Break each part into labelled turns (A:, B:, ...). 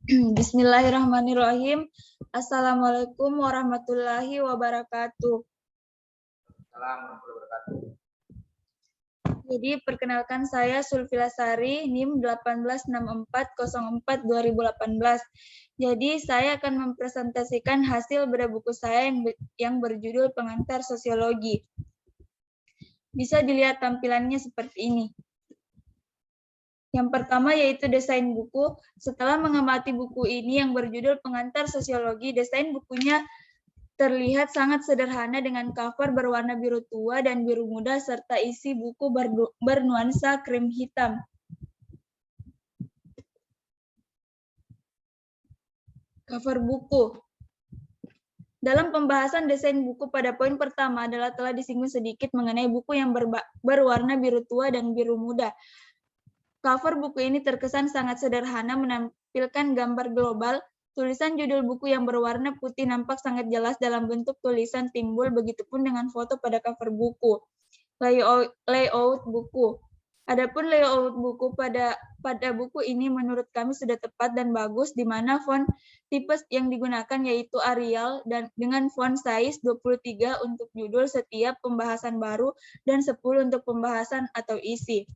A: Bismillahirrahmanirrahim. Assalamualaikum warahmatullahi wabarakatuh. Jadi perkenalkan saya Sulfila Sari, NIM 186404-2018. Jadi saya akan mempresentasikan hasil bedah buku saya yang berjudul Pengantar Sosiologi. Bisa dilihat tampilannya seperti ini. Yang pertama yaitu desain buku. Setelah mengamati buku ini yang berjudul Pengantar Sosiologi, desain bukunya terlihat sangat sederhana dengan cover berwarna biru tua dan biru muda serta isi buku bernuansa krim hitam. Cover buku. Dalam pembahasan desain buku pada poin pertama adalah telah disinggung sedikit mengenai buku yang berwarna biru tua dan biru muda. Cover buku ini terkesan sangat sederhana menampilkan gambar global. Tulisan judul buku yang berwarna putih nampak sangat jelas dalam bentuk tulisan timbul, begitupun dengan foto pada cover buku. Layout buku. Adapun layout buku pada buku ini menurut kami sudah tepat dan bagus, di mana font tipe yang digunakan yaitu Arial dan dengan font size 23 untuk judul setiap pembahasan baru dan 10 untuk pembahasan atau isi.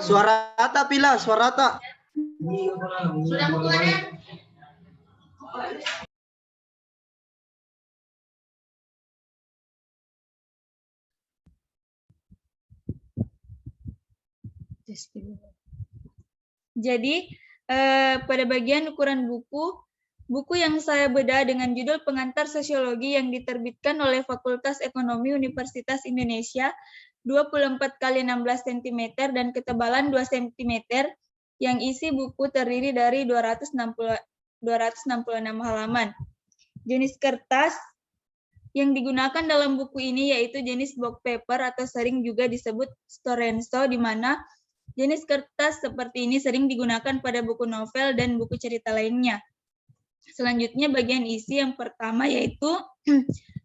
B: Suara Ata, Pila, suara Ata.
A: Jadi pada bagian ukuran buku yang saya bedah dengan judul Pengantar Sosiologi yang diterbitkan oleh Fakultas Ekonomi Universitas Indonesia 24 x 16 cm dan ketebalan 2 cm, yang isi buku terdiri dari 266 halaman. Jenis kertas yang digunakan dalam buku ini yaitu jenis box paper atau sering juga disebut Storenso, di mana jenis kertas seperti ini sering digunakan pada buku novel dan buku cerita lainnya. Selanjutnya bagian isi yang pertama yaitu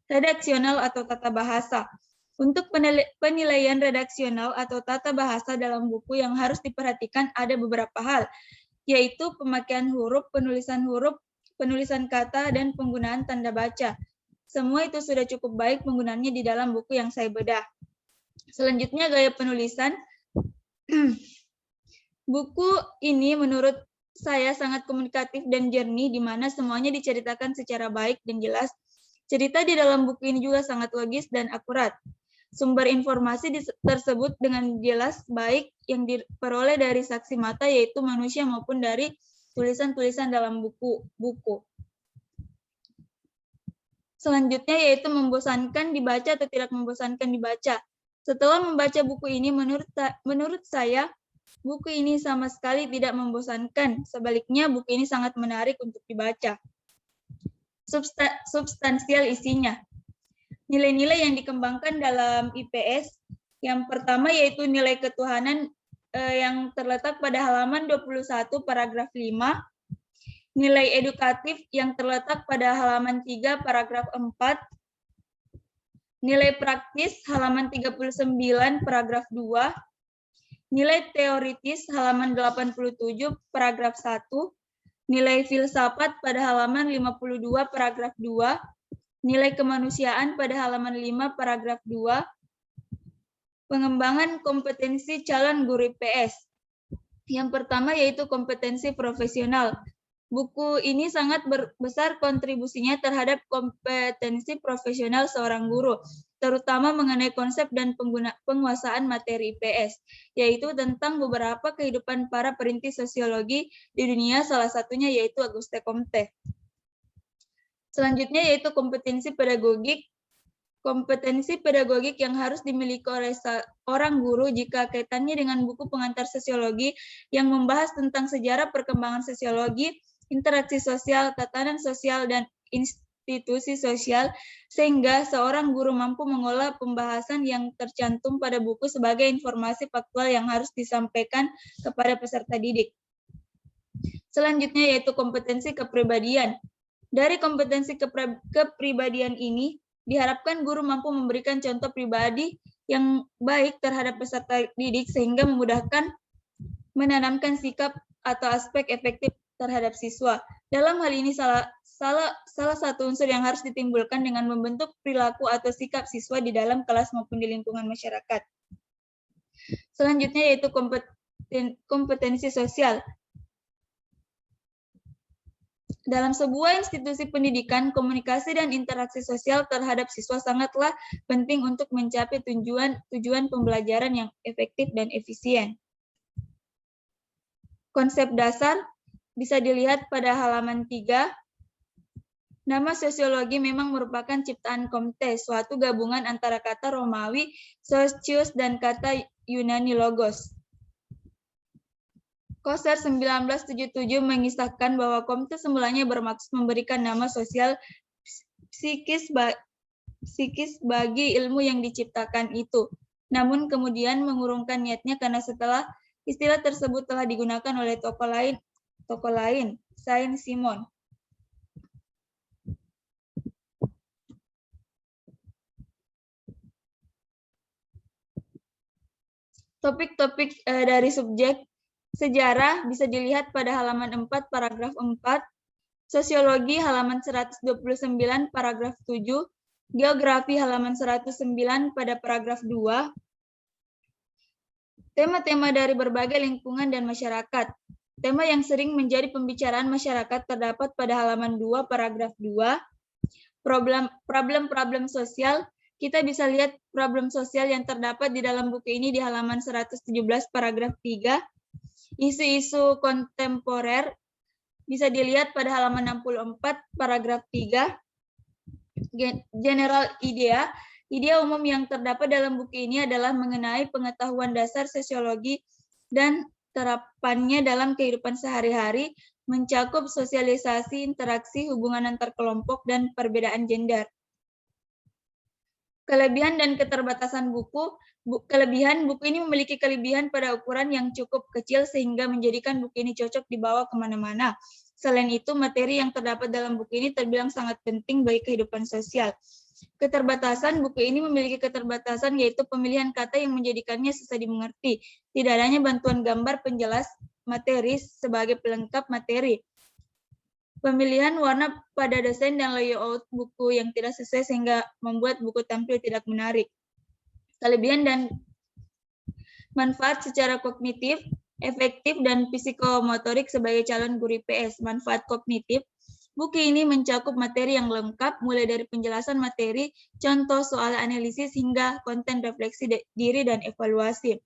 A: redaksional atau tata bahasa. Untuk penilaian redaksional atau tata bahasa dalam buku yang harus diperhatikan ada beberapa hal, yaitu pemakaian huruf, penulisan kata, dan penggunaan tanda baca. Semua itu sudah cukup baik penggunaannya di dalam buku yang saya bedah. Selanjutnya gaya penulisan. Buku ini menurut saya sangat komunikatif dan jernih, di mana semuanya diceritakan secara baik dan jelas. Cerita di dalam buku ini juga sangat logis dan akurat. Sumber informasi tersebut dengan jelas baik yang diperoleh dari saksi mata, yaitu manusia maupun dari tulisan-tulisan dalam buku. Selanjutnya yaitu membosankan dibaca atau tidak membosankan dibaca. Setelah membaca buku ini, menurut saya, buku ini sama sekali tidak membosankan. Sebaliknya, buku ini sangat menarik untuk dibaca. Substansial isinya. Nilai-nilai yang dikembangkan dalam IPS, yang pertama yaitu nilai ketuhanan yang terletak pada halaman 21 paragraf 5, nilai edukatif yang terletak pada halaman 3 paragraf 4, nilai praktis halaman 39 paragraf 2, nilai teoritis halaman 87 paragraf 1, Nilai filsafat pada halaman 52 paragraf 2, nilai kemanusiaan pada halaman 5 paragraf 2, pengembangan kompetensi calon guru IPS. Yang pertama yaitu kompetensi profesional. Buku ini sangat besar kontribusinya terhadap kompetensi profesional seorang guru, terutama mengenai konsep dan penguasaan materi IPS, yaitu tentang beberapa kehidupan para perintis sosiologi di dunia, salah satunya yaitu Auguste Comte. Selanjutnya yaitu kompetensi pedagogik. Kompetensi pedagogik yang harus dimiliki oleh seorang guru jika kaitannya dengan buku pengantar sosiologi yang membahas tentang sejarah perkembangan sosiologi, interaksi sosial, tatanan sosial, dan institusi sosial, sehingga seorang guru mampu mengolah pembahasan yang tercantum pada buku sebagai informasi faktual yang harus disampaikan kepada peserta didik. Selanjutnya yaitu kompetensi kepribadian. Dari kompetensi kepribadian ini, diharapkan guru mampu memberikan contoh pribadi yang baik terhadap peserta didik sehingga memudahkan menanamkan sikap atau aspek efektif terhadap siswa. Dalam hal ini salah satu unsur yang harus ditimbulkan dengan membentuk perilaku atau sikap siswa di dalam kelas maupun di lingkungan masyarakat. Selanjutnya yaitu kompetensi sosial. Dalam sebuah institusi pendidikan, komunikasi dan interaksi sosial terhadap siswa sangatlah penting untuk mencapai tujuan pembelajaran yang efektif dan efisien. Konsep dasar bisa dilihat pada halaman 3. Nama sosiologi memang merupakan ciptaan Comte, suatu gabungan antara kata Romawi socius dan kata Yunani logos. Koser 1977 mengisahkan bahwa Comte semulanya bermaksud memberikan nama sosial psikis bagi ilmu yang diciptakan itu. Namun kemudian mengurungkan niatnya karena setelah istilah tersebut telah digunakan oleh tokoh lain, Saint-Simon. Topik-topik dari subjek sejarah bisa dilihat pada halaman 4 paragraf 4, sosiologi halaman 129 paragraf 7, geografi halaman 109 pada paragraf 2, tema-tema dari berbagai lingkungan dan masyarakat. Tema yang sering menjadi pembicaraan masyarakat terdapat pada halaman 2 paragraf 2, problem sosial. Kita bisa lihat problem sosial yang terdapat di dalam buku ini di halaman 117 paragraf 3. Isu-isu kontemporer bisa dilihat pada halaman 64 paragraf 3. General idea umum yang terdapat dalam buku ini adalah mengenai pengetahuan dasar sosiologi dan terapannya dalam kehidupan sehari-hari, mencakup sosialisasi, interaksi, hubungan antar kelompok, dan perbedaan gender. Kelebihan dan keterbatasan buku. Kelebihan, buku ini memiliki kelebihan pada ukuran yang cukup kecil sehingga menjadikan buku ini cocok dibawa kemana-mana. Selain itu, materi yang terdapat dalam buku ini terbilang sangat penting bagi kehidupan sosial. Keterbatasan, buku ini memiliki keterbatasan yaitu pemilihan kata yang menjadikannya susah dimengerti. Tidak adanya bantuan gambar penjelas materi sebagai pelengkap materi. Pemilihan warna pada desain dan layout buku yang tidak sesuai sehingga membuat buku tampil tidak menarik. Kelebihan dan manfaat secara kognitif, efektif, dan psikomotorik sebagai calon guru IPS. Manfaat kognitif, buku ini mencakup materi yang lengkap, mulai dari penjelasan materi, contoh soal analisis, hingga konten refleksi diri dan evaluasi.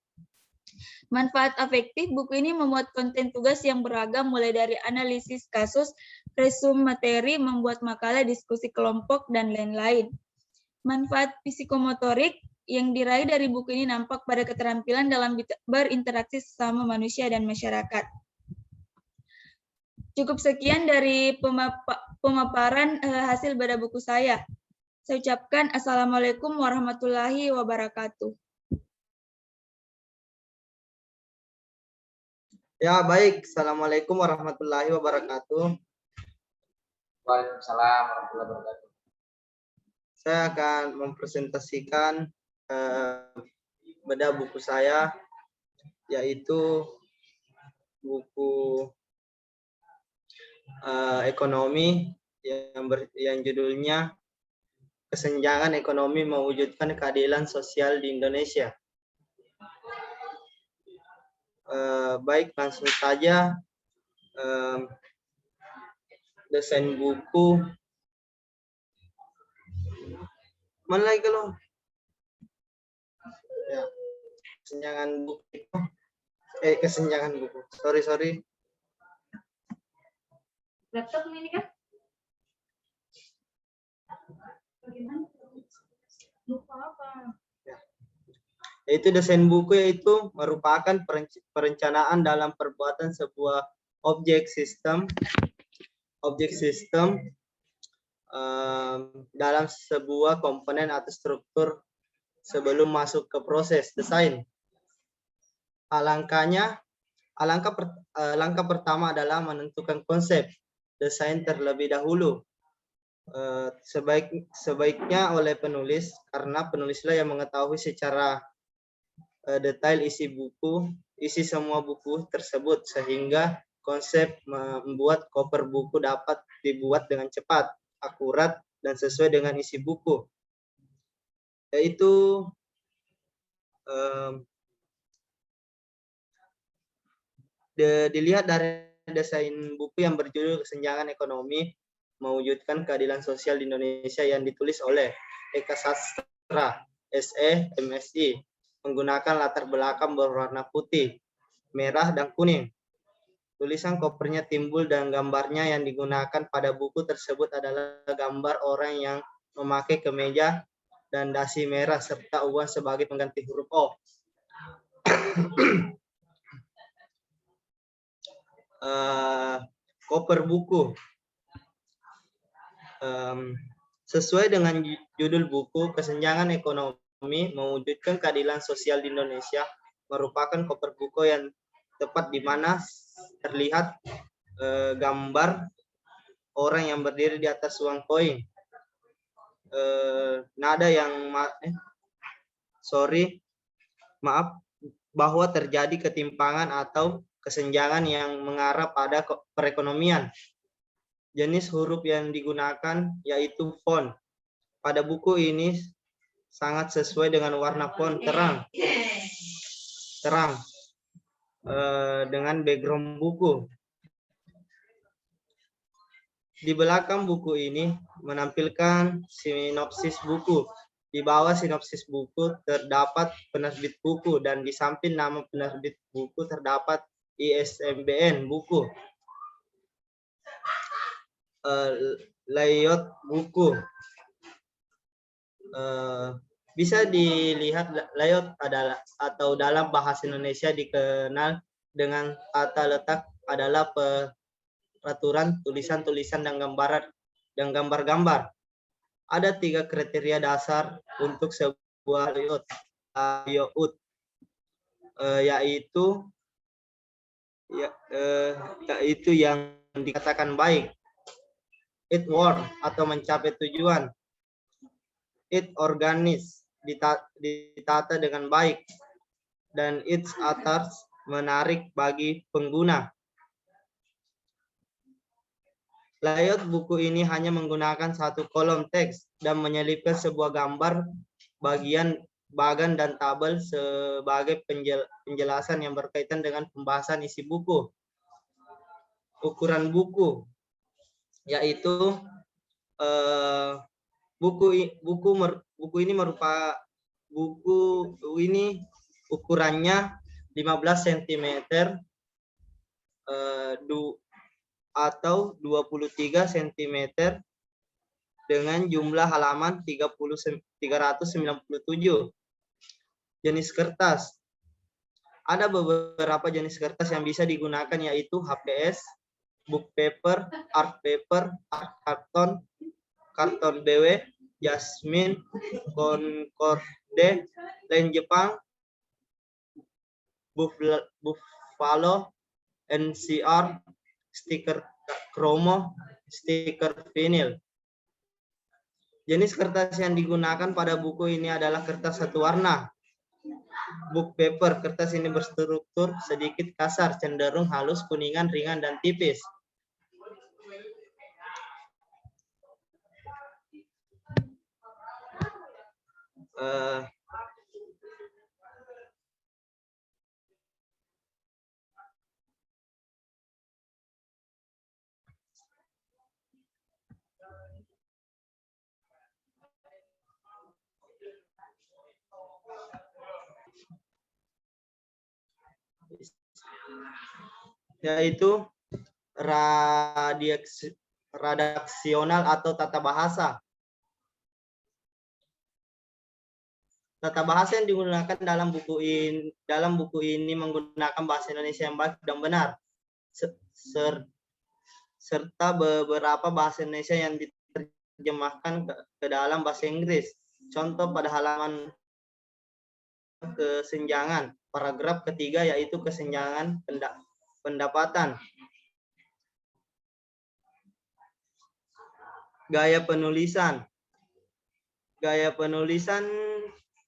A: Manfaat afektif, buku ini memuat konten tugas yang beragam, mulai dari analisis kasus, resum materi, membuat makalah, diskusi kelompok, dan lain-lain. Manfaat psikomotorik yang diraih dari buku ini nampak pada keterampilan dalam berinteraksi sesama manusia dan masyarakat. Cukup sekian dari pemaparan hasil pada buku saya. Saya ucapkan Assalamualaikum warahmatullahi wabarakatuh.
B: Ya, baik. Assalamualaikum warahmatullahi wabarakatuh.
C: Waalaikumsalam warahmatullahi wabarakatuh.
B: Saya akan mempresentasikan bedah buku saya, yaitu buku ekonomi yang judulnya Kesenjangan Ekonomi Mewujudkan Keadilan Sosial di Indonesia. Baik, langsung saja. Desain buku. Mana lagi kalau? Ya, kesenjangan buku. Kesenjangan buku. Sorry.
A: Laptop ini kan? Bagaimana? Lupa apa?
B: Ya. Yaitu desain buku yaitu merupakan perencanaan dalam perbuatan sebuah objek sistem dalam sebuah komponen atau struktur sebelum masuk ke proses desain. Langkah pertama adalah menentukan konsep desain terlebih dahulu. Sebaiknya oleh penulis, karena penulislah yang mengetahui secara detail isi semua buku tersebut, sehingga konsep membuat cover buku dapat dibuat dengan cepat, akurat, dan sesuai dengan isi buku. Yaitu dilihat dari desain buku yang berjudul Kesenjangan Ekonomi Mewujudkan Keadilan Sosial di Indonesia yang ditulis oleh Eka Sastra, SE, MSI, menggunakan latar belakang berwarna putih, merah, dan kuning. Tulisan covernya timbul dan gambarnya yang digunakan pada buku tersebut adalah gambar orang yang memakai kemeja dan dasi merah serta uang sebagai pengganti huruf O. Cover buku. Sesuai dengan judul buku, Kesenjangan Ekonomi Mewujudkan Keadilan Sosial di Indonesia merupakan cover buku yang tepat di mana terlihat gambar orang yang berdiri di atas uang koin. Bahwa terjadi ketimpangan atau kesenjangan yang mengarah pada perekonomian. Jenis huruf yang digunakan yaitu font. Pada buku ini sangat sesuai dengan warna font terang dengan background buku. Di belakang buku ini menampilkan sinopsis buku. Di bawah sinopsis buku terdapat penerbit buku dan di samping nama penerbit buku terdapat ISBN buku. Layout buku. Bisa dilihat layout atau dalam bahasa Indonesia dikenal dengan tata letak adalah peraturan tulisan-tulisan dan gambar-gambar. Ada 3 kriteria dasar untuk sebuah layout, yaitu yang dikatakan baik. It work atau mencapai tujuan. It organis, ditata dengan baik. Dan it's attach, menarik bagi pengguna. Layout buku ini hanya menggunakan 1 kolom teks dan menyelipkan sebuah gambar bagan dan tabel sebagai penjelasan yang berkaitan dengan pembahasan isi buku. Ukuran buku, yaitu buku ini ukurannya 15 cm atau 23 cm dengan jumlah halaman 397. Jenis kertas. Ada beberapa jenis kertas yang bisa digunakan yaitu HPS, book paper, art paper, art karton BW, Jasmine, Concorde, lain Jepang, Buffalo, NCR, stiker kromo, stiker vinil. Jenis kertas yang digunakan pada buku ini adalah kertas satu warna. Book paper, kertas ini berstruktur sedikit kasar, cenderung halus, kuningan, ringan, dan tipis. eh, yaitu redaksional atau tata bahasa. Tata bahasa yang digunakan dalam buku ini menggunakan bahasa Indonesia yang baik dan benar, serta beberapa bahasa Indonesia yang diterjemahkan ke dalam bahasa Inggris. Contoh pada halaman kesenjangan, paragraf ketiga, yaitu kesenjangan pendapatan. Gaya penulisan. Gaya penulisan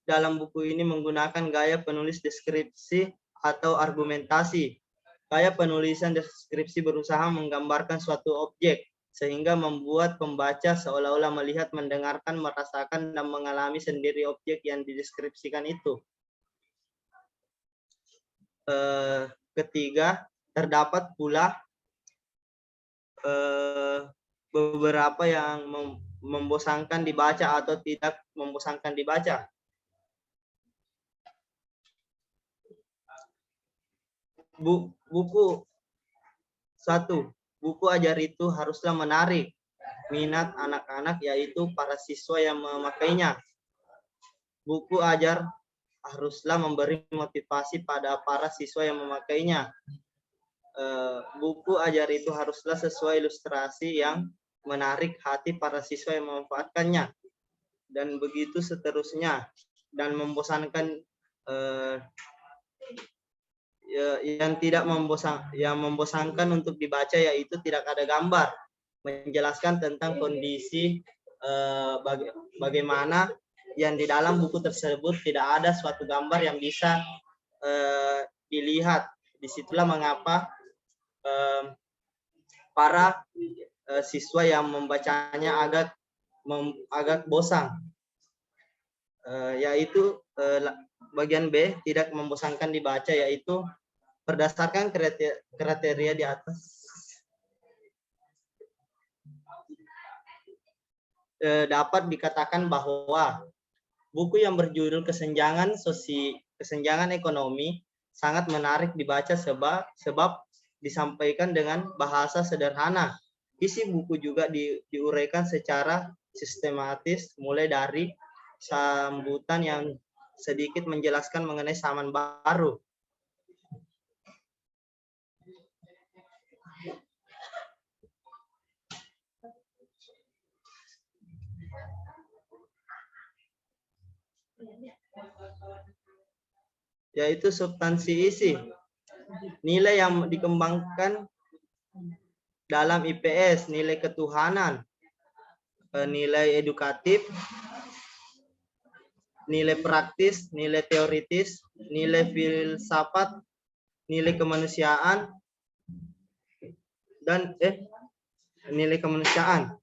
B: dalam buku ini menggunakan gaya penulis deskripsi atau argumentasi. Gaya penulisan deskripsi berusaha menggambarkan suatu objek, sehingga membuat pembaca seolah-olah melihat, mendengarkan, merasakan, dan mengalami sendiri objek yang dideskripsikan itu. Ketiga, terdapat pula beberapa yang membosankan dibaca atau tidak membosankan dibaca. Buku 1. Buku ajar itu haruslah menarik minat anak-anak, yaitu para siswa yang memakainya. Buku ajar haruslah memberi motivasi pada para siswa yang memakainya. Buku ajar itu haruslah sesuai ilustrasi yang menarik hati para siswa yang memanfaatkannya, dan begitu seterusnya. Dan membosankan, yang tidak membosankan untuk dibaca, yaitu tidak ada gambar menjelaskan tentang kondisi bagaimana yang di dalam buku tersebut, tidak ada suatu gambar yang bisa dilihat. Disitulah mengapa para siswa yang membacanya agak bosan. Yaitu bagian B, tidak membosankan dibaca, yaitu berdasarkan kriteria di atas, dapat dikatakan bahwa buku yang berjudul Kesenjangan Ekonomi sangat menarik dibaca sebab disampaikan dengan bahasa sederhana. Isi buku juga diuraikan secara sistematis, mulai dari sambutan yang sedikit menjelaskan mengenai zaman baru. Yaitu substansi isi. Nilai yang dikembangkan dalam IPS, nilai ketuhanan, nilai edukatif, nilai praktis, nilai teoritis, nilai filsafat, nilai kemanusiaan, dan nilai kemanusiaan.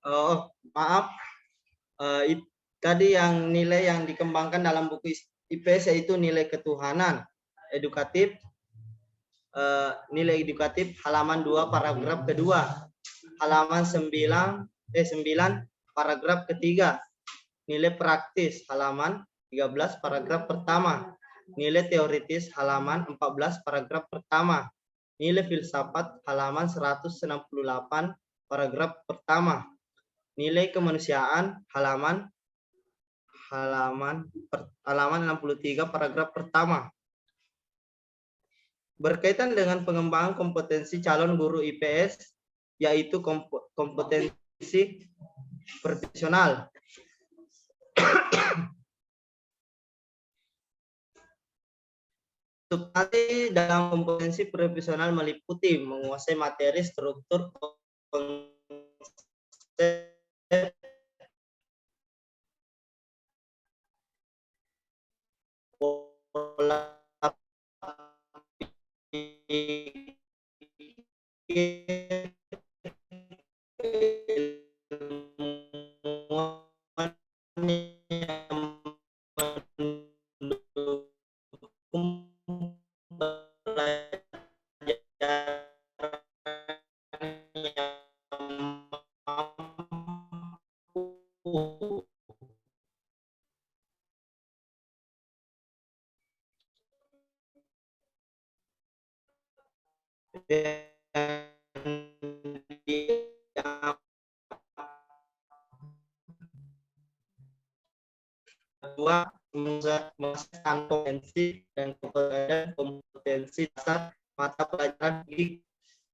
B: Oh, maaf. Tadi yang nilai yang dikembangkan dalam buku IPS yaitu nilai ketuhanan, edukatif, nilai edukatif halaman 2 paragraf kedua, halaman 9 paragraf ketiga, nilai praktis halaman 13 paragraf pertama, nilai teoritis halaman 14 paragraf pertama, nilai filsafat halaman 168 paragraf pertama, nilai kemanusiaan halaman 63 paragraf pertama. Berkaitan dengan pengembangan kompetensi calon guru IPS, yaitu kompetensi profesional. Substansi dalam kompetensi profesional meliputi menguasai materi, struktur, konsep, pola pikir, ilmuwan yang mendukung pelajaran yang mampu kedua, menguasai kompetensi dan kompetensi dasar mata pelajaran didik,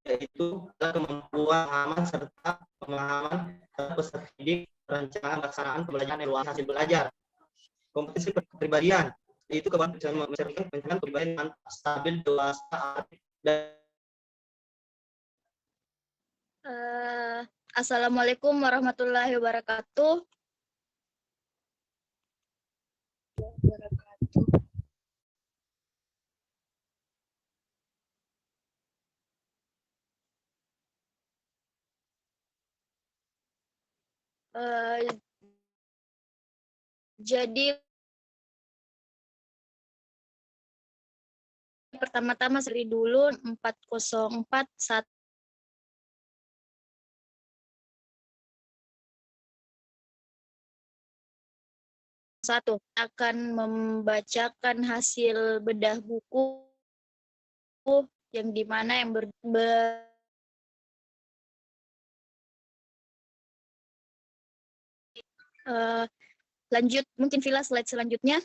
B: yaitu kemampuan pemahaman serta pemahaman peserta didik, perencanaan pelaksanaan pembelajaran evaluasi hasil belajar. Kompetensi kepribadian, yaitu kemampuan mencerminkan pencapaian kepribadian mantap, stabil, dewasa, dan
C: Assalamualaikum warahmatullahi wabarakatuh. Jadi pertama-tama seri dulu 4041 akan membacakan hasil bedah buku yang dimana yang lanjut, mungkin Vila slide selanjutnya.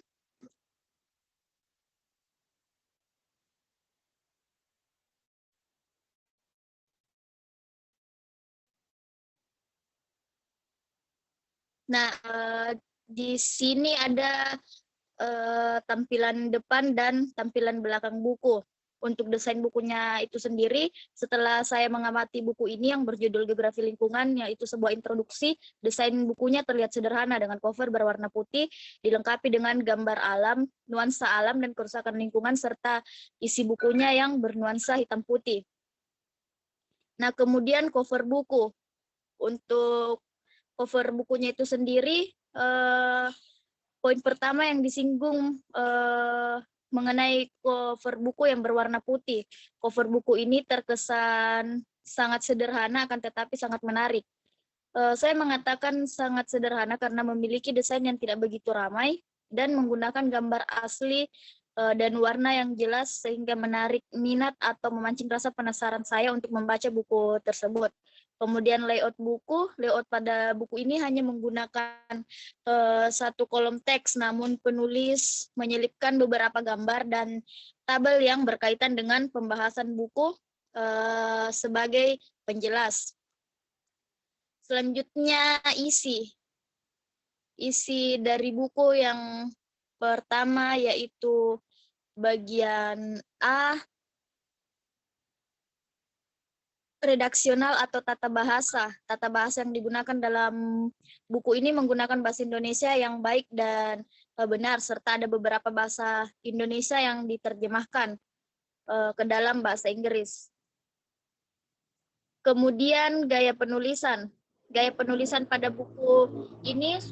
C: Nah, di sini ada tampilan depan dan tampilan belakang buku. Untuk desain bukunya itu sendiri, setelah saya mengamati buku ini yang berjudul Geografi Lingkungan, yaitu sebuah introduksi, desain bukunya terlihat sederhana dengan cover berwarna putih, dilengkapi dengan gambar alam, nuansa alam dan kerusakan lingkungan, serta isi bukunya yang bernuansa hitam putih. Nah, kemudian cover buku. Untuk cover bukunya itu sendiri, poin pertama yang disinggung mengenai cover buku yang berwarna putih. Cover buku ini terkesan sangat sederhana akan tetapi sangat menarik. Saya mengatakan sangat sederhana karena memiliki desain yang tidak begitu ramai dan menggunakan gambar asli dan warna yang jelas sehingga menarik minat atau memancing rasa penasaran saya untuk membaca buku tersebut. Kemudian layout pada buku ini hanya menggunakan satu kolom teks, namun penulis menyelipkan beberapa gambar dan tabel yang berkaitan dengan pembahasan buku sebagai penjelas. Selanjutnya isi dari buku yang pertama yaitu bagian A, redaksional atau tata bahasa. Tata bahasa yang digunakan dalam buku ini menggunakan bahasa Indonesia yang baik dan benar, serta ada beberapa bahasa Indonesia yang diterjemahkan ke dalam bahasa Inggris. Kemudian gaya penulisan. Gaya penulisan pada buku ini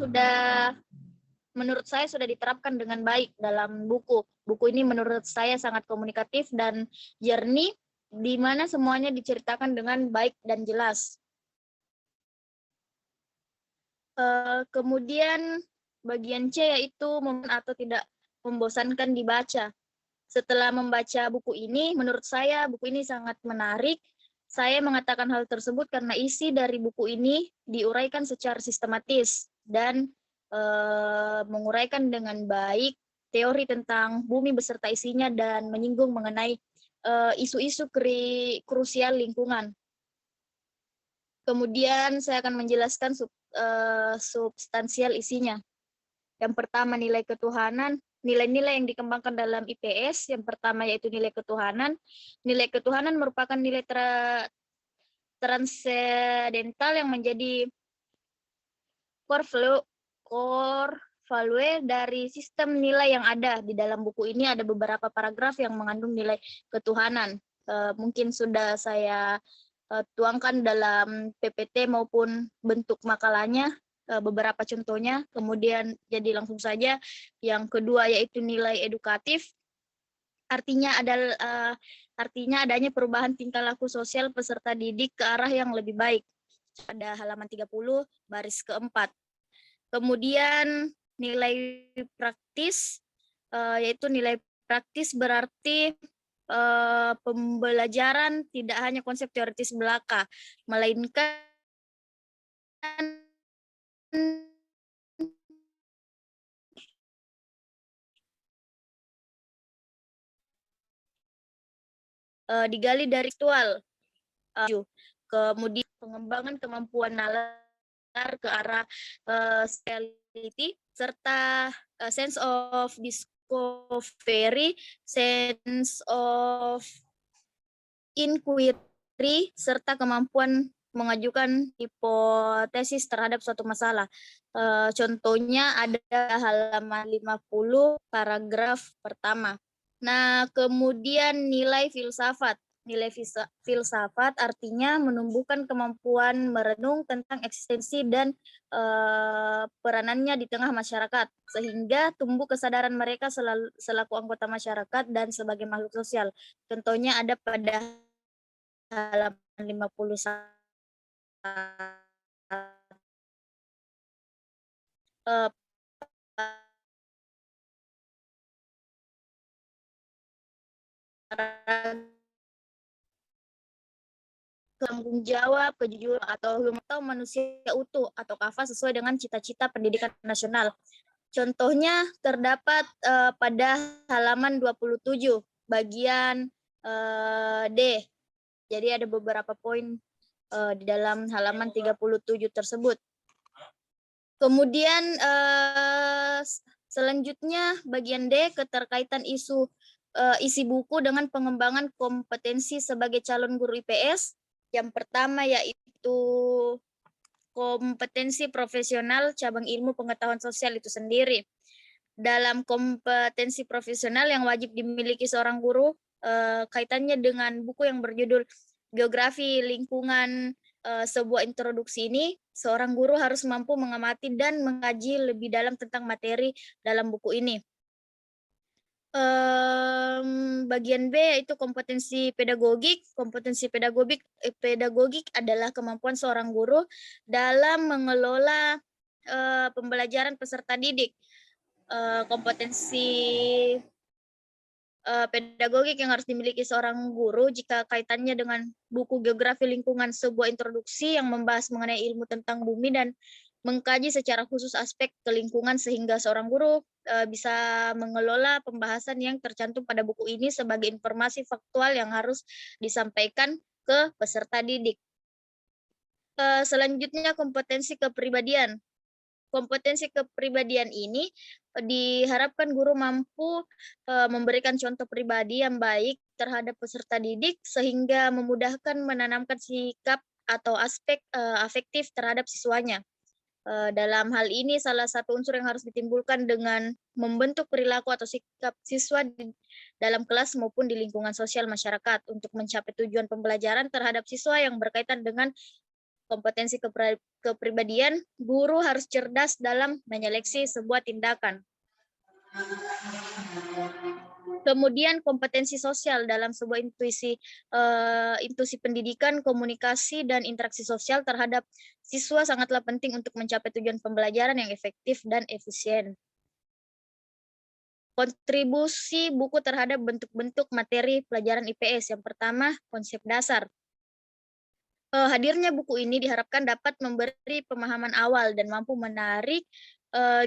C: menurut saya sudah diterapkan dengan baik dalam buku. Buku ini menurut saya sangat komunikatif dan jernih, di mana semuanya diceritakan dengan baik dan jelas. Kemudian bagian C yaitu atau tidak membosankan dibaca. Setelah membaca buku ini, menurut saya buku ini sangat menarik. Saya mengatakan hal tersebut karena isi dari buku ini diuraikan secara sistematis dan menguraikan dengan baik teori tentang bumi beserta isinya dan menyinggung mengenai isu-isu krusial lingkungan. Kemudian saya akan menjelaskan substansial isinya. Yang pertama, nilai ketuhanan. nilai-nilai yang dikembangkan dalam IPS. Yang pertama yaitu nilai ketuhanan. Nilai ketuhanan merupakan nilai transendental yang menjadi core value dari sistem nilai yang ada. Di dalam buku ini ada beberapa paragraf yang mengandung nilai ketuhanan. Mungkin sudah saya tuangkan dalam PPT maupun bentuk makalahnya, beberapa contohnya. Kemudian jadi langsung saja. Yang kedua yaitu nilai edukatif. Artinya adanya perubahan tingkah laku sosial peserta didik ke arah yang lebih baik. Pada halaman 30 baris keempat. Kemudian nilai praktis, yaitu nilai praktis berarti pembelajaran tidak hanya konsep teoritis belaka, melainkan digali dari aktual. Kemudian pengembangan kemampuan nalar ke arah reality serta sense of discovery, sense of inquiry, serta kemampuan mengajukan hipotesis terhadap suatu masalah. Contohnya ada halaman 50 paragraf pertama. Nah, kemudian nilai filsafat. Nilai filsafat artinya menumbuhkan kemampuan merenung tentang eksistensi dan peranannya di tengah masyarakat, sehingga tumbuh kesadaran mereka selaku anggota masyarakat dan sebagai makhluk sosial. Contohnya ada pada halaman 51. Tanggung jawab, kejujuran atau manusia utuh atau kafah sesuai dengan cita-cita pendidikan nasional. Contohnya terdapat pada halaman 27 bagian D. Jadi ada beberapa poin di dalam halaman 37 tersebut. Kemudian selanjutnya bagian D, keterkaitan isi buku dengan pengembangan kompetensi sebagai calon guru IPS. Yang pertama yaitu kompetensi profesional cabang ilmu pengetahuan sosial itu sendiri. Dalam kompetensi profesional yang wajib dimiliki seorang guru, kaitannya dengan buku yang berjudul Geografi Lingkungan, sebuah introduksi ini, seorang guru harus mampu mengamati dan mengkaji lebih dalam tentang materi dalam buku ini. Bagian B yaitu kompetensi pedagogik. Kompetensi pedagogik adalah kemampuan seorang guru dalam mengelola pembelajaran peserta didik. Kompetensi pedagogik yang harus dimiliki seorang guru jika kaitannya dengan buku Geografi Lingkungan, sebuah introduksi yang membahas mengenai ilmu tentang bumi dan mengkaji secara khusus aspek kelingkungan, sehingga seorang guru bisa mengelola pembahasan yang tercantum pada buku ini sebagai informasi faktual yang harus disampaikan ke peserta didik. Selanjutnya kompetensi kepribadian. Kompetensi kepribadian ini diharapkan guru mampu memberikan contoh pribadi yang baik terhadap peserta didik sehingga memudahkan menanamkan sikap atau aspek afektif terhadap siswanya. Dalam hal ini salah satu unsur yang harus ditimbulkan dengan membentuk perilaku atau sikap siswa dalam kelas maupun di lingkungan sosial masyarakat untuk mencapai tujuan pembelajaran terhadap siswa yang berkaitan dengan kompetensi kepribadian. Guru harus cerdas dalam menyeleksi sebuah tindakan. Kemudian kompetensi sosial dalam sebuah intuisi pendidikan, komunikasi, dan interaksi sosial terhadap siswa sangatlah penting untuk mencapai tujuan pembelajaran yang efektif dan efisien. Kontribusi buku terhadap bentuk-bentuk materi pelajaran IPS. Yang pertama, konsep dasar. Hadirnya buku ini diharapkan dapat memberi pemahaman awal dan mampu menarik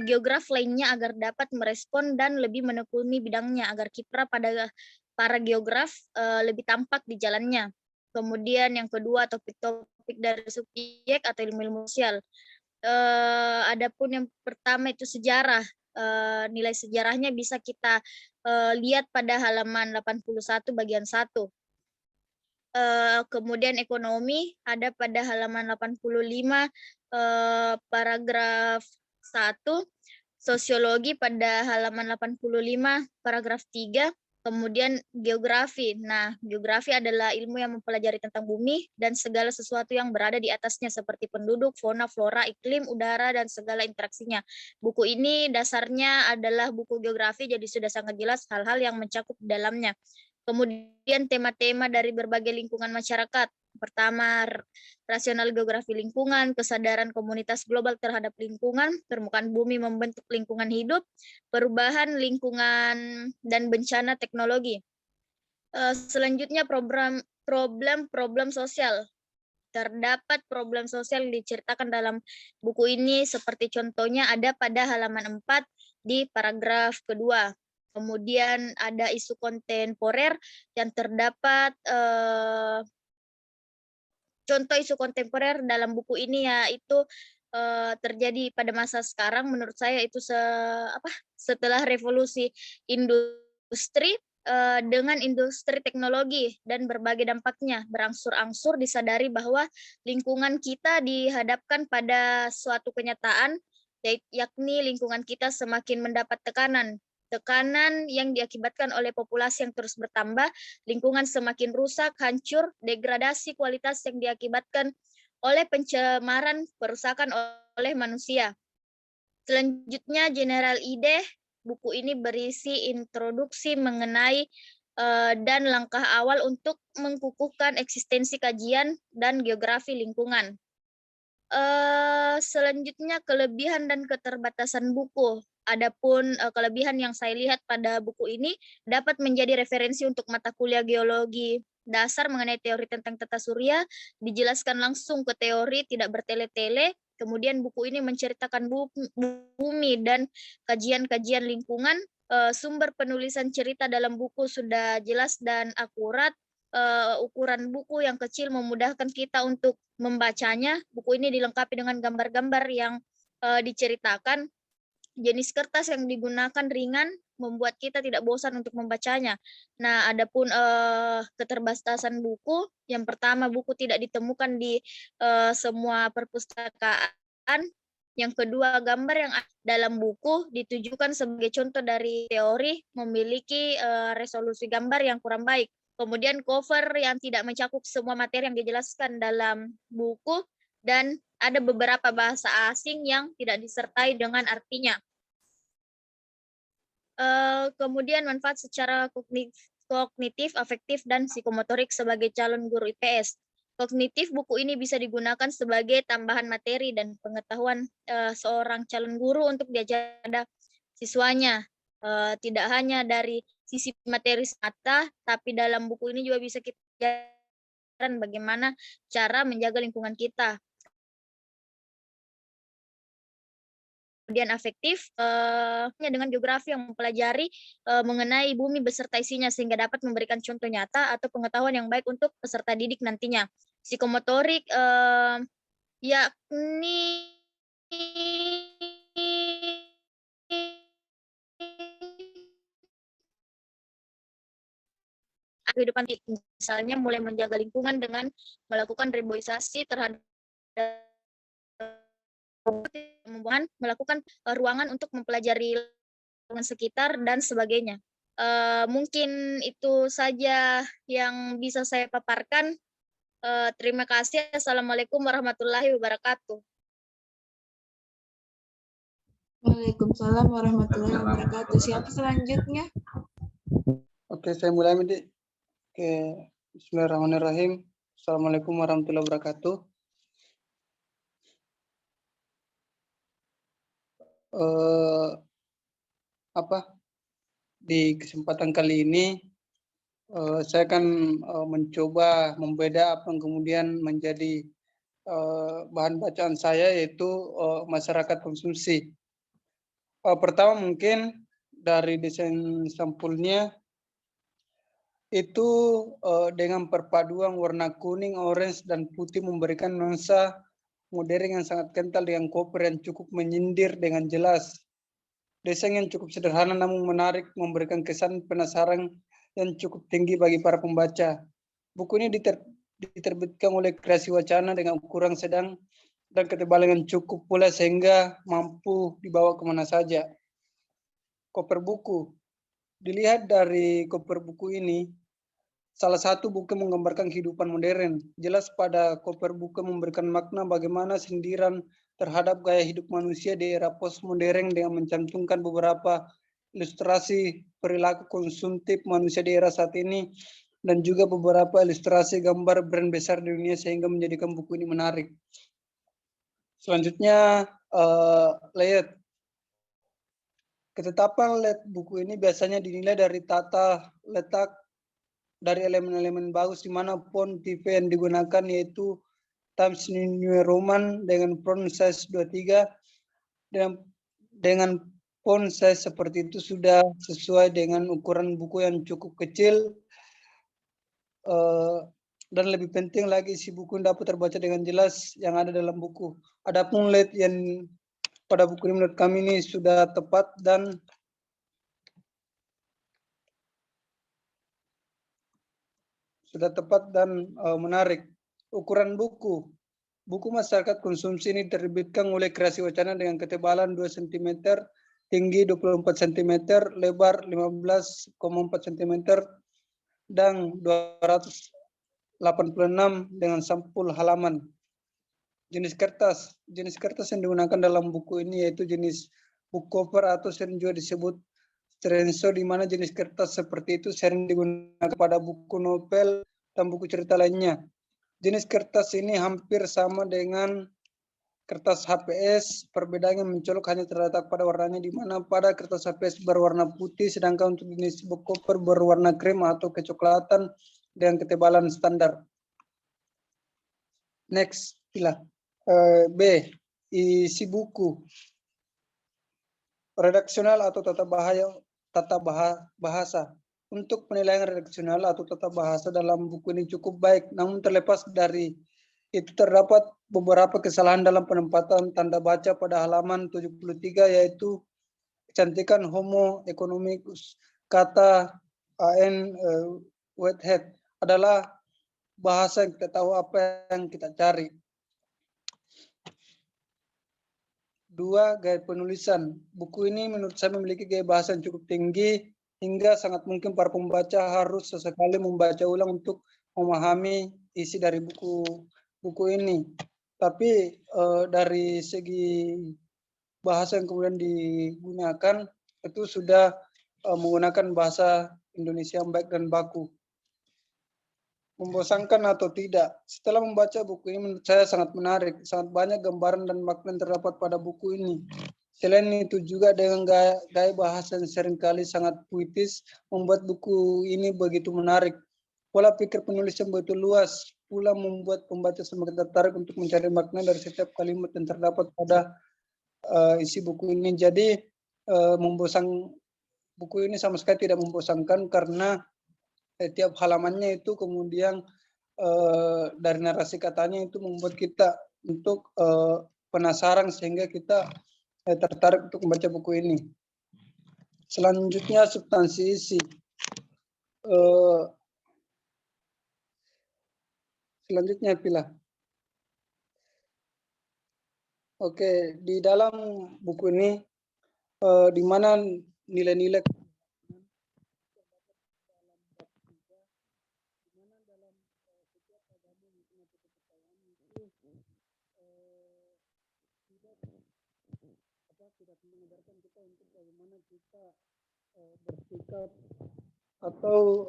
C: geograf lainnya agar dapat merespon dan lebih menekuni bidangnya agar kiprah pada para geograf lebih tampak di jalannya. Kemudian yang kedua, topik-topik dari subjek atau ilmu-ilmu sosial. Adapun yang pertama itu sejarah. nilai sejarahnya bisa kita lihat pada halaman 81 bagian 1. Kemudian ekonomi ada pada halaman 85 paragraf 1, sosiologi pada halaman 85 paragraf 3, kemudian geografi. Nah, geografi adalah ilmu yang mempelajari tentang bumi dan segala sesuatu yang berada di atasnya seperti penduduk, fauna, flora, iklim, udara, dan segala interaksinya. Buku ini dasarnya adalah buku geografi, jadi sudah sangat jelas hal-hal yang mencakup di dalamnya. Kemudian tema-tema dari berbagai lingkungan masyarakat. Pertama, rasional geografi lingkungan, kesadaran komunitas global terhadap lingkungan, permukaan bumi membentuk lingkungan hidup, perubahan lingkungan dan bencana teknologi. Selanjutnya problem sosial. Terdapat problem sosial yang diceritakan dalam buku ini seperti contohnya ada pada halaman 4 di paragraf kedua. Kemudian ada isu kontemporer yang terdapat contoh isu kontemporer dalam buku ini yaitu terjadi pada masa sekarang. Menurut saya itu setelah revolusi industri dengan industri teknologi dan berbagai dampaknya berangsur-angsur disadari bahwa lingkungan kita dihadapkan pada suatu kenyataan, yakni lingkungan kita semakin mendapat tekanan yang diakibatkan oleh populasi yang terus bertambah, lingkungan semakin rusak, hancur, degradasi kualitas yang diakibatkan oleh pencemaran, perusakan oleh manusia. Selanjutnya, General Ide, buku ini berisi introduksi mengenai dan langkah awal untuk mengukuhkan eksistensi kajian dan geografi lingkungan. Selanjutnya, kelebihan dan keterbatasan buku. Adapun kelebihan yang saya lihat pada buku ini dapat menjadi referensi untuk mata kuliah geologi dasar mengenai teori tentang tata surya, dijelaskan langsung ke teori, tidak bertele-tele. Kemudian buku ini menceritakan bumi dan kajian-kajian lingkungan. Sumber penulisan cerita dalam buku sudah jelas dan akurat. Ukuran buku yang kecil memudahkan kita untuk membacanya. Buku ini dilengkapi dengan gambar-gambar yang diceritakan. Jenis kertas yang digunakan ringan membuat kita tidak bosan untuk membacanya. Nah, adapun keterbatasan buku, yang pertama buku tidak ditemukan di semua perpustakaan. Yang kedua, gambar yang ada dalam buku ditujukan sebagai contoh dari teori memiliki resolusi gambar yang kurang baik. Kemudian cover yang tidak mencakup semua materi yang dijelaskan dalam buku, dan ada beberapa bahasa asing yang tidak disertai dengan artinya. Kemudian manfaat secara kognitif, afektif, dan psikomotorik sebagai calon guru IPS. Kognitif, buku ini bisa digunakan sebagai tambahan materi dan pengetahuan seorang calon guru untuk diajar pada siswanya. Tidak hanya dari sisi materi semata, tapi dalam buku ini juga bisa kita ajarkan bagaimana cara menjaga lingkungan kita. Kemudian afektif, dengan geografi yang mempelajari mengenai bumi beserta isinya sehingga dapat memberikan contoh nyata atau pengetahuan yang baik untuk peserta didik nantinya. Psikomotorik, yakni kehidupan, misalnya mulai menjaga lingkungan dengan melakukan reboisasi terhadap melakukan ruangan untuk mempelajari lingkungan sekitar dan sebagainya. Mungkin itu saja yang bisa saya paparkan. Terima kasih. Assalamualaikum warahmatullahi wabarakatuh.
A: Waalaikumsalam warahmatullahi wabarakatuh. Siapa selanjutnya?
D: Oke, saya mulai, Medi. Oke, bismillahirrahmanirrahim. Assalamualaikum warahmatullahi wabarakatuh. Di kesempatan kali ini saya akan mencoba membeda apa yang kemudian menjadi bahan bacaan saya, yaitu masyarakat konsumsi. Pertama mungkin dari desain sampulnya itu dengan perpaduan warna kuning, orange, dan putih memberikan nuansa modern yang sangat kental dengan cover yang cukup menyindir dengan jelas. Desain yang cukup sederhana namun menarik, memberikan kesan penasaran yang cukup tinggi bagi para pembaca. Buku ini diterbitkan oleh Kreasi Wacana dengan ukuran sedang dan ketebalan yang cukup pula sehingga mampu dibawa kemana saja. Cover buku. Dilihat dari cover buku ini, salah satu buku menggambarkan kehidupan modern. Jelas pada cover buku memberikan makna bagaimana sindiran terhadap gaya hidup manusia di era postmodern dengan mencantumkan beberapa ilustrasi perilaku konsumtif manusia di era saat ini dan juga beberapa ilustrasi gambar brand besar di dunia sehingga menjadikan buku ini menarik. Selanjutnya, layout. Ketetapan layout buku ini biasanya dinilai dari tata letak dari elemen-elemen bagus di mana font tipe yang digunakan yaitu Times New Roman dengan font size 23 dengan font size seperti itu sudah sesuai dengan ukuran buku yang cukup kecil, dan lebih penting lagi isi buku dapat terbaca dengan jelas yang ada dalam buku. Adapun layout yang pada buku ini menurut kami ini sudah tepat dan menarik. Ukuran buku. Buku masyarakat konsumsi ini diterbitkan oleh Kreasi Wacana dengan ketebalan 2 cm, tinggi 24 cm, lebar 15,4 cm, dan 286 dengan sampul halaman. Jenis kertas. Jenis kertas yang digunakan dalam buku ini yaitu jenis book cover atau sering juga disebut Trenso, di mana jenis kertas seperti itu sering digunakan pada buku novel dan buku cerita lainnya. Jenis kertas ini hampir sama dengan kertas HPS, perbedaannya mencolok hanya terletak pada warnanya, di mana pada kertas HPS berwarna putih, sedangkan untuk jenis book cover berwarna krem atau kecoklatan dengan ketebalan standar. Next, B. Isi buku. Redaksional atau tata bahasa. Untuk penilaian redaksional atau tata bahasa dalam buku ini cukup baik, namun terlepas dari itu terdapat beberapa kesalahan dalam penempatan tanda baca pada halaman 73, yaitu kecantikan homo economicus. Kata an Whitehead adalah bahasa yang kita tahu apa yang kita cari. 2. Gaya penulisan. Buku ini menurut saya memiliki gaya bahasa yang cukup tinggi hingga sangat mungkin para pembaca harus sesekali membaca ulang untuk memahami isi dari buku ini. Tapi dari segi bahasa yang kemudian digunakan itu sudah menggunakan bahasa Indonesia yang baik dan baku. Membosankan atau tidak? Setelah membaca buku ini menurut saya sangat menarik. Sangat banyak gambaran dan makna yang terdapat pada buku ini. Selain itu juga dengan gaya bahasa yang seringkali sangat puitis membuat buku ini begitu menarik. Pola pikir penulis yang begitu luas pula membuat pembaca semakin tertarik untuk mencari makna dari setiap kalimat yang terdapat pada isi buku ini. Jadi buku ini sama sekali tidak membosankan karena setiap halamannya itu kemudian dari narasi katanya itu membuat kita untuk penasaran sehingga kita tertarik untuk membaca buku ini. Selanjutnya substansi isi. Selanjutnya pilih. Oke, di dalam buku ini di mana nilai-nilai tidak mengajarkan kita untuk bagaimana kita bersikap atau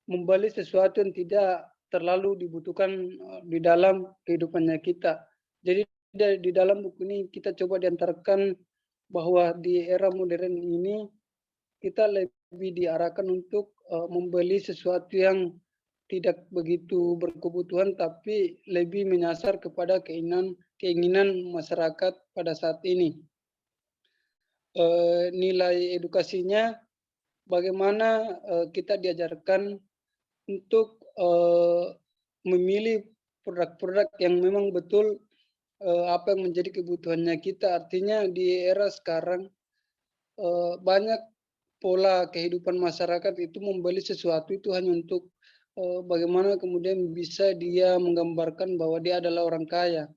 D: membeli sesuatu yang tidak terlalu dibutuhkan di dalam kehidupannya kita. Jadi di dalam buku ini kita coba diantarkan bahwa di era modern ini kita lebih diarahkan untuk membeli sesuatu yang tidak begitu berkebutuhan tapi lebih menyasar kepada keinginan masyarakat pada saat ini. Nilai edukasinya bagaimana kita diajarkan untuk memilih produk-produk yang memang betul apa yang menjadi kebutuhannya kita. Artinya di era sekarang banyak pola kehidupan masyarakat itu membeli sesuatu itu hanya untuk bagaimana kemudian bisa dia menggambarkan bahwa dia adalah orang kaya.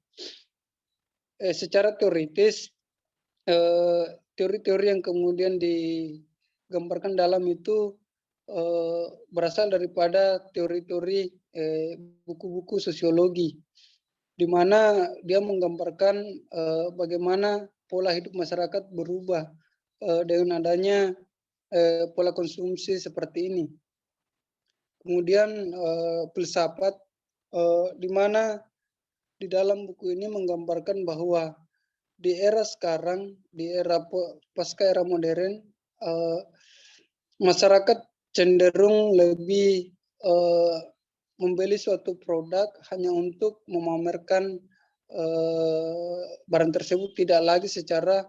D: Secara teoritis, teori-teori yang kemudian digambarkan dalam itu berasal daripada teori-teori buku-buku sosiologi, di mana dia menggambarkan bagaimana pola hidup masyarakat berubah dengan adanya pola konsumsi seperti ini. Kemudian filsafat di mana di dalam buku ini menggambarkan bahwa di era sekarang, di era pasca era modern, masyarakat cenderung lebih membeli suatu produk hanya untuk memamerkan barang tersebut, tidak lagi secara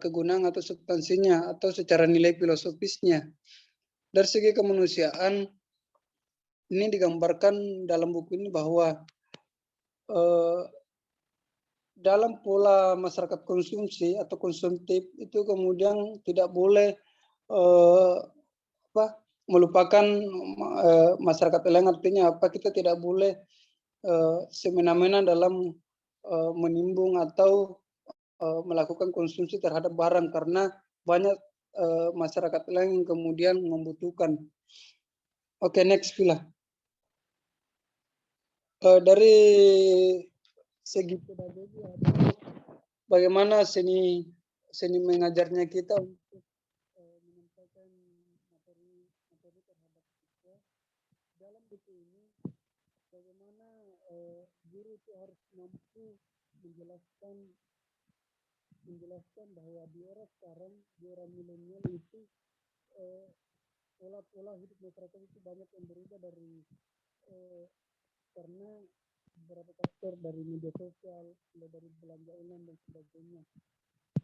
D: kegunaan atau substansinya atau secara nilai filosofisnya. Dari segi kemanusiaan, ini digambarkan dalam buku ini bahwa dalam pola masyarakat konsumsi atau konsumtif itu kemudian tidak boleh melupakan masyarakat lain. Artinya apa? Kita tidak boleh semena-mena dalam menimbun atau melakukan konsumsi terhadap barang, karena banyak masyarakat lain yang kemudian membutuhkan. Oke, next Vila. Dari segi pedagogi, bagaimana seni mengajarnya kita untuk menyampaikan materi terhadap siswa. Dalam buku ini, bagaimana guru itu harus mampu menjelaskan bahwa di era sekarang, di era milenial itu pola hidup masyarakat itu banyak yang berubah dari karena beberapa faktor, dari media sosial, dari belanja online dan sebagainya.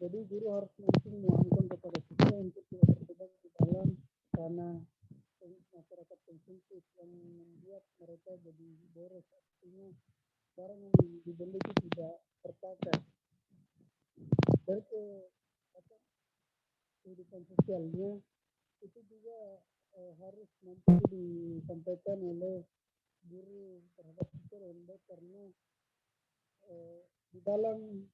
D: Jadi guru harus mampu memahami kepada siswa untuk tidak terjebak di dalam ranah masyarakat konsumtif yang membuat mereka jadi boros. Artinya barang yang dibeli itu tidak terpakai. Dari kehidupan sosialnya itu juga harus mampu disampaikan oleh guru terhadap siswa, karena di dalam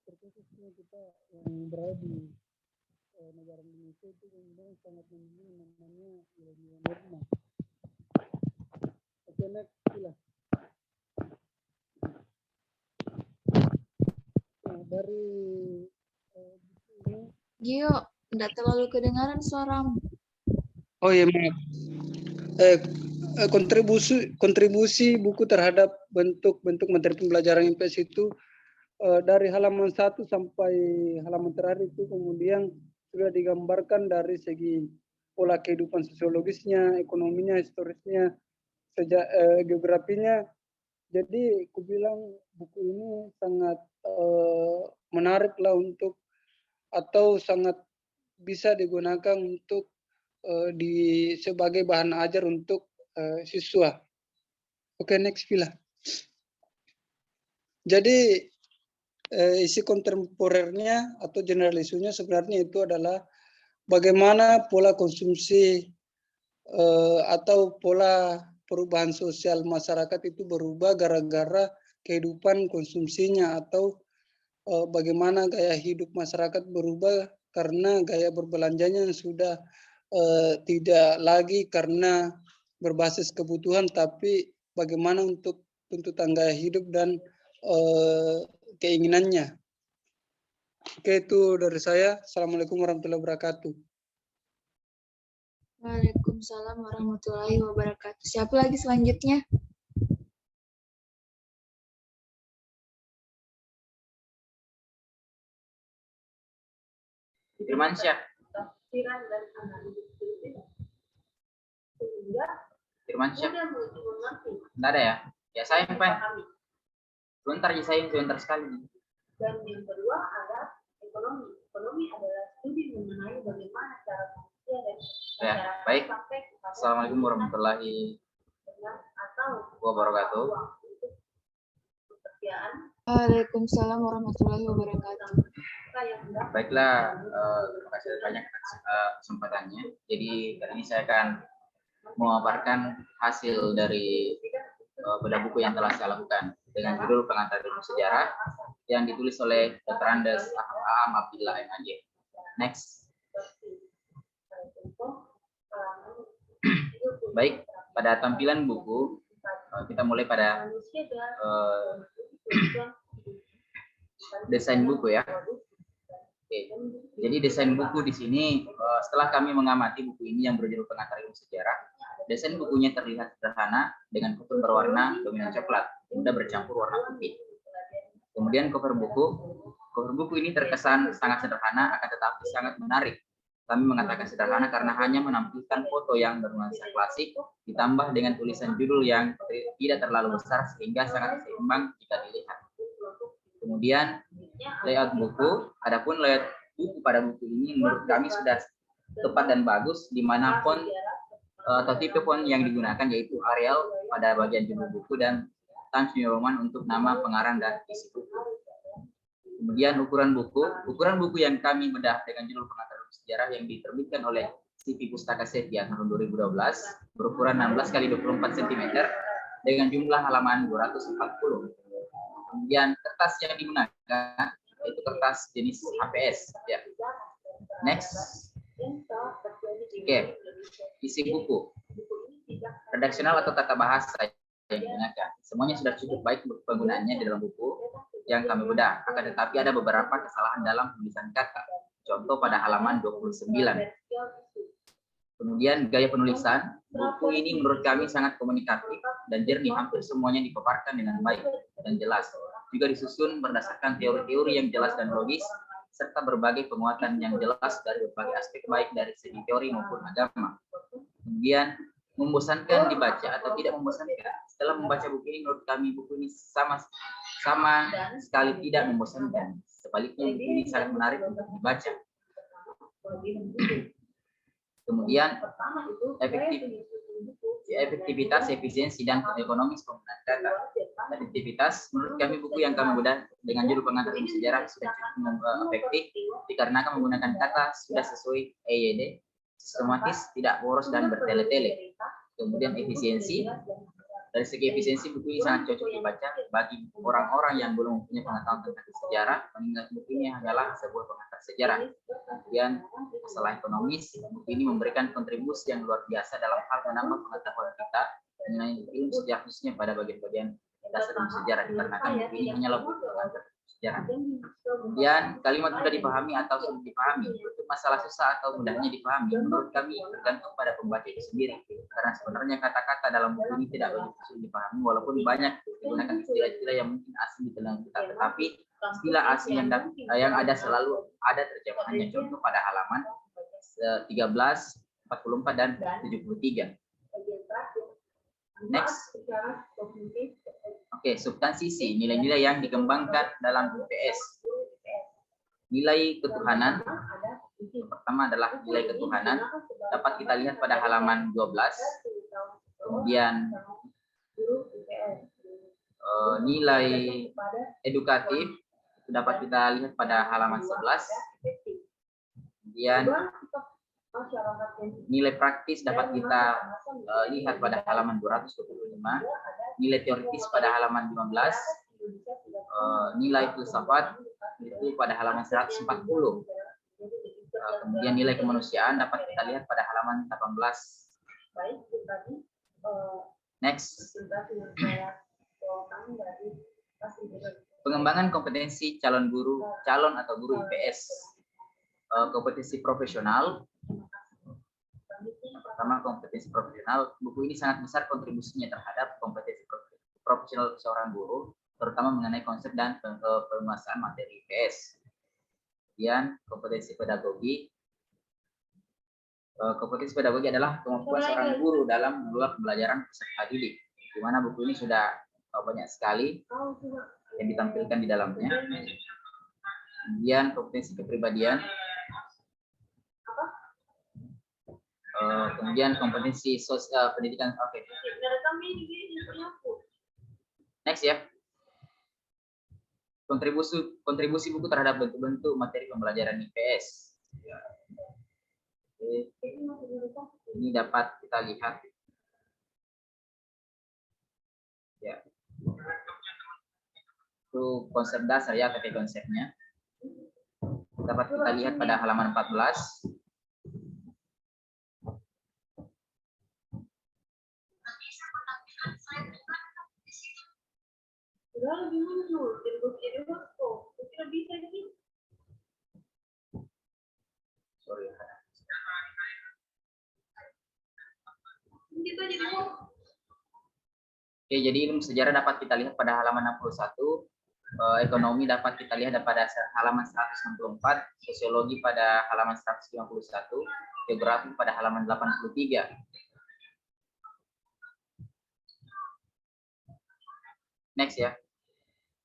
D: terkhususnya kita yang berada di negara Indonesia itu memang sangat memiliki namanya nilai-nilai norma. Oke, next Vila. Nah, dari ini,
A: Gio, tidak terlalu kedengaran suaramu.
D: oh ya, maaf. Kontribusi buku terhadap bentuk materi pembelajaran IPS itu dari halaman 1 sampai halaman terakhir itu kemudian sudah digambarkan dari segi pola kehidupan sosiologisnya, ekonominya, historisnya, geografinya. Jadi aku bilang buku ini sangat menarik lah untuk, atau sangat bisa digunakan untuk sebagai bahan ajar untuk siswa. Oke, next Vila. Jadi isi kontemporernya atau general isunya sebenarnya itu adalah bagaimana pola konsumsi atau pola perubahan sosial masyarakat itu berubah gara-gara kehidupan konsumsinya, atau bagaimana gaya hidup masyarakat berubah karena gaya berbelanjanya yang sudah tidak lagi karena berbasis kebutuhan, tapi bagaimana untuk tuntutan gaya hidup dan keinginannya. Oke, itu dari saya. Assalamualaikum warahmatullahi wabarakatuh.
A: Waalaikumsalam warahmatullahi wabarakatuh. Siapa lagi selanjutnya?
E: Firmansyah. Firmansyah. Enggak ada ya? Ya sayang, Pak. Sebentar ya sayang, sebentar sekali.
F: Dan yang kedua ada ekonomi. Ekonomi adalah studi mengenai bagaimana cara manusia dan
E: ya, baik. Assalamualaikum warahmatullahi wabarakatuh.
A: Waalaikumsalam warahmatullahi wabarakatuh.
E: Baiklah, terima kasih banyak atas kesempatannya. Jadi kali ini saya akan memaparkan hasil dari bedah buku yang telah saya lakukan dengan judul Pengantar Ilmu Sejarah yang ditulis oleh Dr. Andes Aham Abdillah MAG. Next. Baik, pada tampilan buku kita mulai pada desain buku ya. Oke. Jadi desain buku di sini setelah kami mengamati buku ini yang berjudul Pengantar Ilmu Sejarah, desain bukunya terlihat sederhana dengan cover berwarna dominan coklat, mudah bercampur warna putih. Kemudian cover buku ini terkesan sangat sederhana akan tetapi sangat menarik. Kami mengatakan sederhana karena hanya menampilkan foto yang bernuansa klasik ditambah dengan tulisan judul yang tidak terlalu besar sehingga sangat seimbang jika dilihat. Kemudian layout buku, adapun layout buku pada buku ini menurut kami sudah tepat dan bagus, di mana font atau tipe font yang digunakan yaitu Arial pada bagian judul buku dan Times New Roman untuk nama pengarang dan isi buku. Kemudian ukuran buku yang kami bedah dengan judul Pengantar Ilmu Sejarah yang diterbitkan oleh CV Pustaka Setia tahun 2012 berukuran 16 x 24 cm dengan jumlah halaman 240. Kemudian kertas yang digunakan itu kertas jenis HPS ya. Next. Oke. Isi buku. Redaksional atau tata bahasa yang digunakan. Semuanya sudah cukup baik untuk penggunaannya di dalam buku yang kami bedah. Akan tetapi ada beberapa kesalahan dalam tulisan kata. Contoh pada halaman 29. Kemudian gaya penulisan, buku ini menurut kami sangat komunikatif dan jernih, hampir semuanya dipaparkan dengan baik dan jelas. Juga disusun berdasarkan teori-teori yang jelas dan logis, serta berbagai penguatan yang jelas dari berbagai aspek baik dari segi teori maupun agama. Kemudian membosankan dibaca atau tidak membosankan. Setelah membaca buku ini, menurut kami buku ini sama sekali tidak membosankan. Sebaliknya buku ini sangat menarik untuk dibaca. Kemudian efektivitas, efisiensi, dan ekonomis penggunaan data. Efektivitas, menurut kami buku yang kami bedah dengan judul Pengantar Ilmu Sejarah sudah cukup efektif dikarenakan menggunakan kata sudah sesuai EYD, sistematis, tidak boros dan bertele-tele. Kemudian efisiensi, dari segi efisiensi buku ini sangat cocok dibaca bagi orang-orang yang belum mempunyai pengetahuan tentang sejarah, mengingat buku ini hanyalah sebuah pengantar sejarah. Kemudian masalah ekonomis, buku ini memberikan kontribusi yang luar biasa dalam hal menambah pengetahuan kita mengenai ilmu sejarah, khususnya pada bagian-bagian dasar ilmu sejarah, dikarenakan buku ini hanyalah buku pengantar sejarah. Kemudian kalimat mudah dipahami atau sulit dipahami. Untuk masalah susah atau mudahnya dipahami, menurut kami tergantung pada pembaca itu sendiri. Karena sebenarnya kata-kata dalam buku ini tidak begitu sulit dipahami, walaupun banyak digunakan istilah-istilah yang mungkin asing di telinga kita, tetapi istilah asing yang ada selalu ada terjemahannya. Contoh pada halaman 13, 44 dan 73. Next. Oke, substansi C, nilai-nilai yang dikembangkan dalam IPS. Nilai ketuhanan. Yang pertama adalah nilai ketuhanan. Dapat kita lihat pada halaman 12. Kemudian nilai edukatif dapat kita lihat pada halaman 11. Kemudian nilai praktis dapat kita lihat pada halaman 225, nilai teoritis pada halaman 15, nilai filsafat itu pada halaman 140. Kemudian nilai kemanusiaan dapat kita lihat pada halaman 18. Next. Pengembangan kompetensi calon atau guru IPS. Kompetensi profesional. Pertama, kompetensi profesional. Buku ini sangat besar kontribusinya terhadap kompetensi profesional seorang guru, terutama mengenai konsep dan penguasaan materi IPS. Kemudian kompetensi pedagogi. Kompetensi pedagogi adalah kemampuan seorang guru dalam mengelola pembelajaran peserta didik, di mana buku ini sudah banyak sekali yang ditampilkan di dalamnya. Kemudian kompetensi kepribadian. Kemudian kompetensi pendidikan. Oke. Next ya. kontribusi buku terhadap bentuk-bentuk materi pembelajaran IPS. Ya. Oke. Ini dapat kita lihat. Ya. Itu konsep dasar ya, pakai konsepnya. Dapat kita lihat pada halaman 14. Sorry. Oke, jadi ilmu sejarah dapat kita lihat pada halaman 61, ekonomi dapat kita lihat pada halaman 164, sosiologi pada halaman 151, geografi pada halaman 83. Next ya,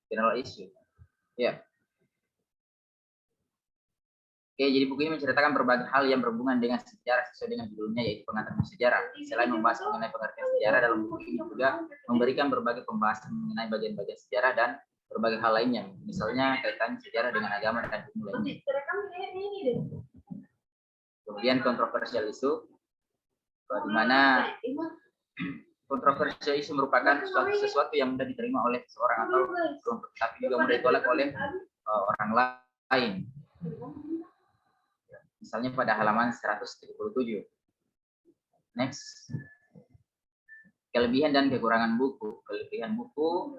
E: general issue. Ya. Oke, jadi buku ini menceritakan berbagai hal yang berhubungan dengan sejarah sesuai dengan judulnya, yaitu pengantar sejarah. Selain membahas mengenai pengertian sejarah, dalam buku ini juga memberikan berbagai pembahasan mengenai bagian-bagian sejarah dan berbagai hal lainnya, misalnya kaitan sejarah dengan agama dan ilmu lainnya. Kemudian kontroversial isu, di mana kontroversial isu merupakan sesuatu yang mudah diterima oleh seseorang atau kelompok, tapi juga mudah ditolak oleh orang lain. Misalnya pada halaman 137. Next. Kelebihan dan kekurangan buku. Kelebihan buku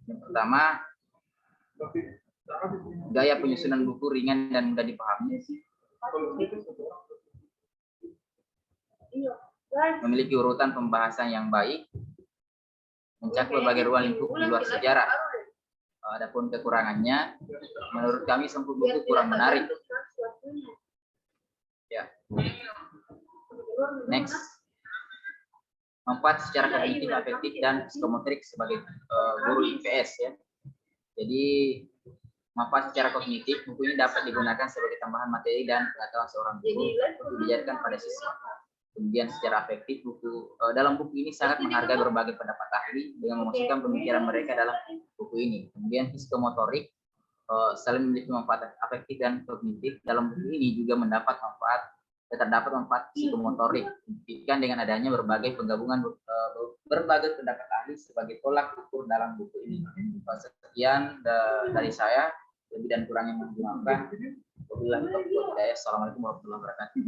E: yang pertama, gaya penyusunan buku ringan dan mudah dipahami. Memiliki urutan pembahasan yang baik. Mencakup berbagai ruang lingkup di luar sejarah. Adapun kekurangannya, menurut kami sampul buku kurang menarik. Ya. Next. Manfaat secara kognitif, afektif, dan psikomotorik sebagai guru IPS ya. Jadi manfaat secara kognitif, buku ini dapat digunakan sebagai tambahan materi dan pengetahuan seorang guru untuk diajarkan pada siswa. Kemudian secara afektif, dalam buku ini sangat menghargai berbagai pendapat ahli dengan memasukkan pemikiran mereka dalam buku ini. Kemudian psikomotorik, selain memiliki manfaat afektif dan kognitif, dalam buku ini juga terdapat manfaat psikomotorik, dibuktikan dengan adanya berbagai penggabungan berbagai pendapat ahli sebagai tolak ukur dalam buku ini. Sekian dari saya, lebih dan kurangnya mohon dimaafkan. Wabillahi taufiq wal hidayah. Assalamualaikum warahmatullahi wabarakatuh.